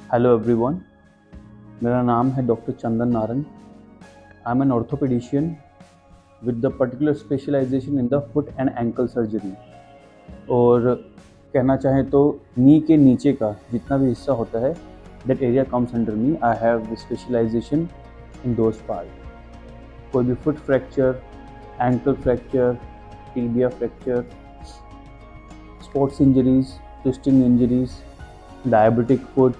Hello everyone, मेरा नाम है doctor Chandan Narang. I am an orthopaedician with the particular specialisation in the foot and ankle surgery. और कहना चाहें तो नी के नीचे का जितना भी हिस्सा होता है, that area comes under me. I have specialisation in those part. कोई भी foot fracture, ankle fracture, tibia fracture, sports injuries, twisting injuries, diabetic foot,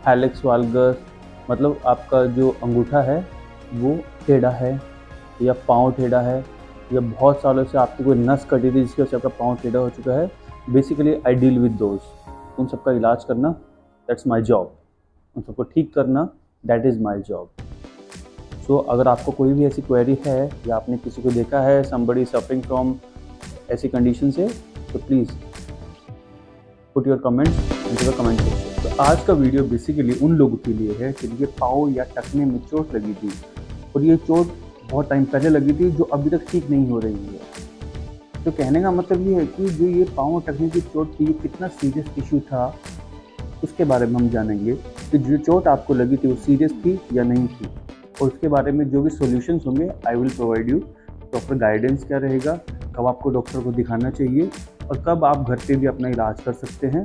hallux valgus, मतलब आपका जो अंगूठा है वो टेढ़ा है या पाँव टेढ़ा है या बहुत सालों से आपकी कोई नस कटी थी जिसकी वजह से आपका पाँव टेढ़ा हो चुका है। Basically I deal with those. उन सबका इलाज करना, दैट्स माय जॉब। उन सबको ठीक करना, दैट इज़ माय जॉब। सो अगर आपको कोई भी ऐसी क्वेरी है या आपने किसी को देखा है समबडी सफरिंग फ्रॉम ऐसी कंडीशन से, तो please put your comments into the comment section. तो आज का वीडियो बेसिकली उन लोगों के लिए है जिनके पाँव या टखने में चोट लगी थी और ये चोट बहुत टाइम पहले लगी थी जो अभी तक ठीक नहीं हो रही है। तो कहने का मतलब ये है कि जो ये पाँव और टखने की चोट थी, ये कितना सीरियस इशू था उसके बारे में हम जानेंगे कि जो चोट आपको लगी थी वो सीरियस थी या नहीं थी, और उसके बारे में जो भी सॉल्यूशंस होंगे I will provide you. Proper guidance क्या रहेगा, कब आपको डॉक्टर को दिखाना चाहिए और कब आप घर पे भी अपना इलाज कर सकते हैं,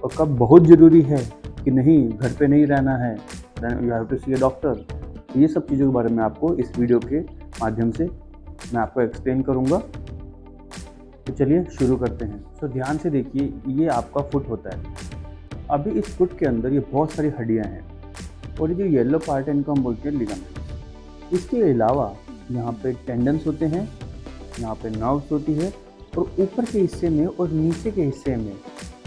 और कब बहुत ज़रूरी है कि नहीं घर पे नहीं रहना है, you have to see a doctor. ये सब चीज़ों के बारे में आपको इस वीडियो के माध्यम से मैं आपको एक्सप्लेन करूँगा। तो चलिए शुरू करते हैं। तो ध्यान से देखिए, ये आपका फुट होता है। अभी इस फुट के अंदर ये बहुत सारी हड्डियाँ हैं और ये जो येलो पार्ट है इनको हम बोलते हैं लिगामेंट्स। इसके अलावा यहाँ पे टेंडन्स होते हैं, यहाँ पे नर्व्स होती है, और ऊपर के हिस्से में और नीचे के हिस्से में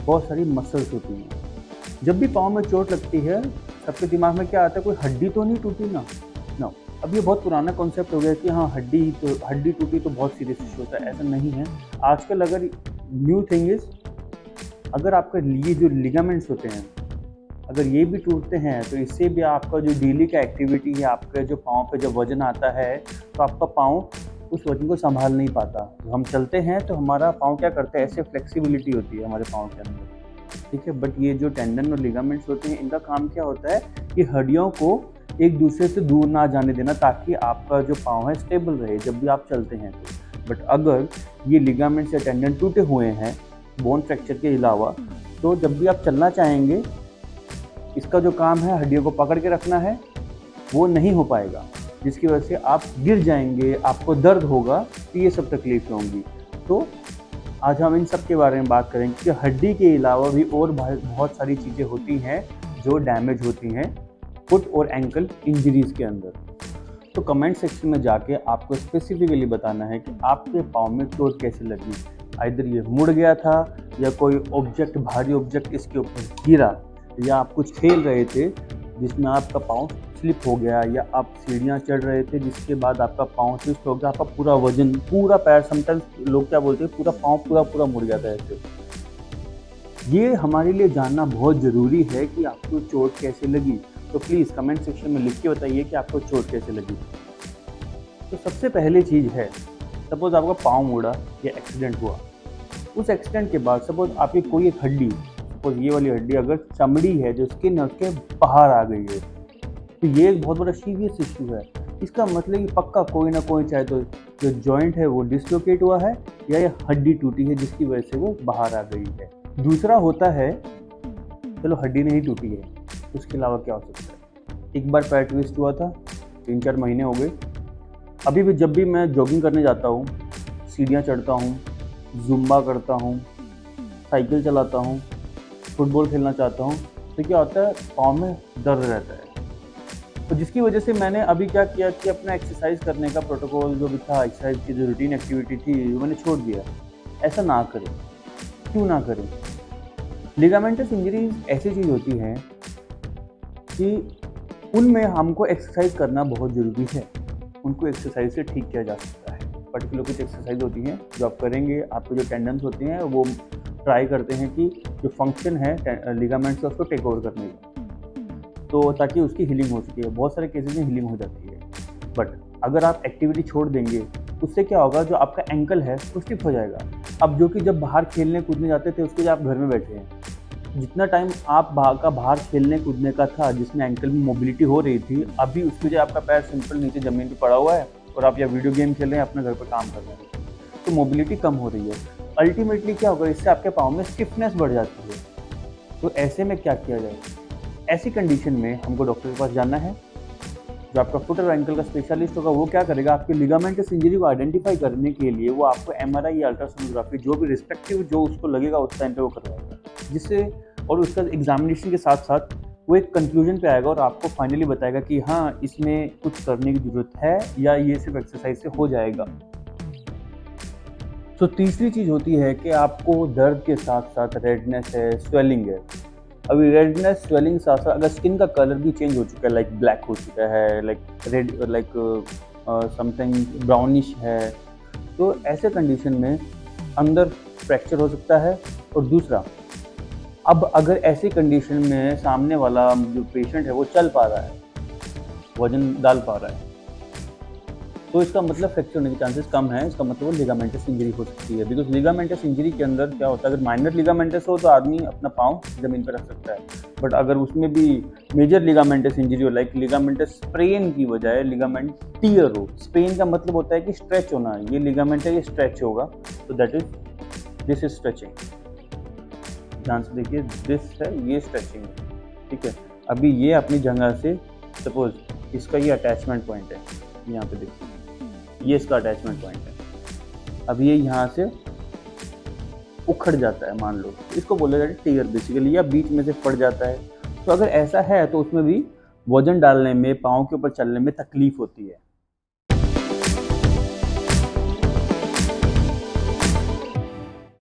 बहुत सारी मसल्स होती हैं। जब भी पाँव में चोट लगती है सबके दिमाग में क्या आता है, कोई हड्डी तो नहीं टूटी ना। नो, अब ये बहुत पुराना कॉन्सेप्ट हो गया कि हाँ हड्डी टूटी तो बहुत सीरियस इशू होता है। ऐसा नहीं है आजकल। अगर न्यू थिंग इज, अगर आपका ये जो लिगामेंट्स होते हैं अगर ये भी टूटते हैं तो इससे भी आपका जो डेली का एक्टिविटी है, आपका जो पाँव पे जब वजन आता है तो आपका पाँव उस वजन को संभाल नहीं पाता। हम चलते हैं तो हमारा पाँव क्या करता है, ऐसे फ्लेक्सिबिलिटी होती है हमारे पाँव के अंदर, ठीक है। बट ये जो टेंडन और लिगामेंट्स होते हैं इनका काम क्या होता है कि हड्डियों को एक दूसरे से दूर ना जाने देना, ताकि आपका जो पाँव है स्टेबल रहे जब भी आप चलते हैं तो। बट अगर ये लिगामेंट्स या टेंडन टूटे हुए हैं बोन फ्रैक्चर के अलावा, तो जब भी आप चलना चाहेंगे इसका जो काम है हड्डियों को पकड़ के रखना है, वो नहीं हो पाएगा, जिसकी वजह से आप गिर जाएंगे, आपको दर्द होगा, तो ये सब तकलीफें होंगी। तो आज हम इन सब के बारे में बात करेंगे कि हड्डी के अलावा भी और बहुत सारी चीज़ें होती हैं जो डैमेज होती हैं फुट और एंकल इंजरीज के अंदर। तो कमेंट सेक्शन में जाके आपको स्पेसिफिकली बताना है कि आपके पाँव में चोट कैसे लगी। आइदर ये मुड़ गया था या कोई ऑब्जेक्ट, भारी ऑब्जेक्ट इसके ऊपर गिरा, या आप कुछ खेल रहे थे जिसमें आपका पाँव स्लिप हो गया, या आप सीढ़ियाँ चढ़ रहे थे जिसके बाद आपका पाँव ट्विस्ट हो गया, आपका पूरा वजन, पूरा पैर, समटाइम्स लोग क्या बोलते हैं पूरा पाँव पूरा मुड़ जाता है ऐसे। ये हमारे लिए जानना बहुत ज़रूरी है कि आपको चोट कैसे लगी। तो प्लीज़ कमेंट सेक्शन में लिख के बताइए कि आपको चोट कैसे लगी। तो सबसे पहले चीज़ है, सपोज़ आपका पाँव मुड़ा या एक्सीडेंट हुआ, उस एक्सीडेंट के बाद सपोज़ आपकी कोई एक हड्डी, सपोज़ ये वाली हड्डी अगर चमड़ी है जो स्किन है उसके बाहर आ गई है, तो ये एक बहुत बड़ा सीरियस इशू है। इसका मतलब कि पक्का कोई ना कोई, चाहे तो जो जॉइंट है वो डिसलोकेट हुआ है या ये हड्डी टूटी है जिसकी वजह से वो बाहर आ गई है। दूसरा होता है, चलो हड्डी नहीं टूटी है, उसके अलावा क्या हो सकता है, एक बार पैर ट्विस्ट हुआ था, 3-4 महीने हो गए, अभी भी जब भी मैं जॉगिंग करने जाता हूँ, सीढ़ियाँ चढ़ता हूँ, जुम्बा करता हूँ, साइकिल चलाता हूँ, फुटबॉल खेलना चाहता हूँ, तो क्या होता है पाँव में दर्द रहता है। तो जिसकी वजह से मैंने अभी क्या किया कि अपना एक्सरसाइज करने का प्रोटोकॉल जो भी था, एक्सरसाइज की जो रूटीन एक्टिविटी थी, वो मैंने छोड़ दिया। ऐसा ना करें। क्यों ना करें? लिगामेंटस इंजरीज ऐसी चीज़ होती है कि उनमें हमको एक्सरसाइज करना बहुत ज़रूरी है। उनको एक्सरसाइज से ठीक किया जा सकता है। पर्टिकुलर कुछ एक्सरसाइज होती हैं जो आप करेंगे, आपके जो टेंडन्स होते हैं वो ट्राई करते हैं कि जो फंक्शन है लिगामेंट्स का उसको टेक ओवर करने का, तो ताकि उसकी हीलिंग हो सके। बहुत सारे केसेस में हीलिंग हो जाती है। बट अगर आप एक्टिविटी छोड़ देंगे उससे क्या होगा, जो आपका एंकल है वो स्टिफ हो जाएगा। अब जो कि जब बाहर खेलने कूदने जाते थे उसके लिए आप घर में बैठे हैं, जितना टाइम आप बाहर खेलने कूदने का था जिसमें एंकल में मोबिलिटी हो रही थी, अभी उसकी वजह आपका पैर सिंपल नीचे ज़मीन पे पड़ा हुआ है और आप या वीडियो गेम खेल रहे हैं, अपने घर पर काम कर रहे हैं, तो मोबिलिटी कम हो रही है। अल्टीमेटली क्या होगा, इससे आपके पाँव में स्टिफनेस बढ़ जाती है। तो ऐसे में क्या किया जाए? ऐसी कंडीशन में हमको डॉक्टर के पास जाना है। जो आपका फुट और एंकल का स्पेशलिस्ट होगा वो क्या करेगा, आपके लिगामेंटस इंजरी को आइडेंटिफाई करने के लिए वो आपको एमआरआई या अल्ट्रासोनोग्राफी जो भी रिस्पेक्टिव जो उसको लगेगा उस टाइम पे वो करवाएगा, जिससे और उसका एग्जामिनेशन के साथ साथ वो एक कंक्लूजन पे आएगा और आपको फाइनली बताएगा कि हाँ इसमें कुछ करने की ज़रूरत है या ये सिर्फ एक्सरसाइज से हो जाएगा। तो तीसरी चीज़ होती है कि आपको दर्द के साथ साथ रेडनेस है, स्वेलिंग है। अभी रेडनेस स्वेलिंग साथ साथ अगर स्किन का कलर भी चेंज हो चुका है, लाइक ब्लैक हो चुका है, like red, like something brownish है, तो ऐसे कंडीशन में अंदर फ्रैक्चर हो सकता है। और दूसरा, अब अगर ऐसी कंडीशन में सामने वाला जो पेशेंट है वो चल पा रहा है, वजन डाल पा रहा है, तो इसका मतलब फ्रैक्चर होने के चांसेस कम है। इसका मतलब वो लिगामेंटस इंजरी हो सकती है, बिकॉज लिगामेंटस इंजरी के अंदर क्या होता है, अगर माइनर लिगामेंटस हो तो आदमी अपना पाँव ज़मीन पर रख सकता है, बट अगर उसमें भी मेजर लिगामेंटस इंजरी हो, लाइक लिगामेंटस स्प्रेन की बजाय लिगामेंट टियर हो, स्प्रेन का मतलब होता है कि स्ट्रेच होना, ये लिगामेंट है ये स्ट्रेच होगा, तो that is this is stretching. ध्यान से देखिए, दिस है ये स्ट्रेचिंग है, ठीक है। अभी ये अपनी जगह से सपोज इसका ये अटैचमेंट पॉइंट है, यहाँ पे देखिए ये इसका अटैचमेंट पॉइंट है। अब ये यहाँ से उखड़ जाता है, मान लो इसको बोला जाता है टियर बेसिकली, या बीच में से फट जाता है। तो अगर ऐसा है तो उसमें भी वजन डालने में, पाँव के ऊपर चलने में तकलीफ होती है।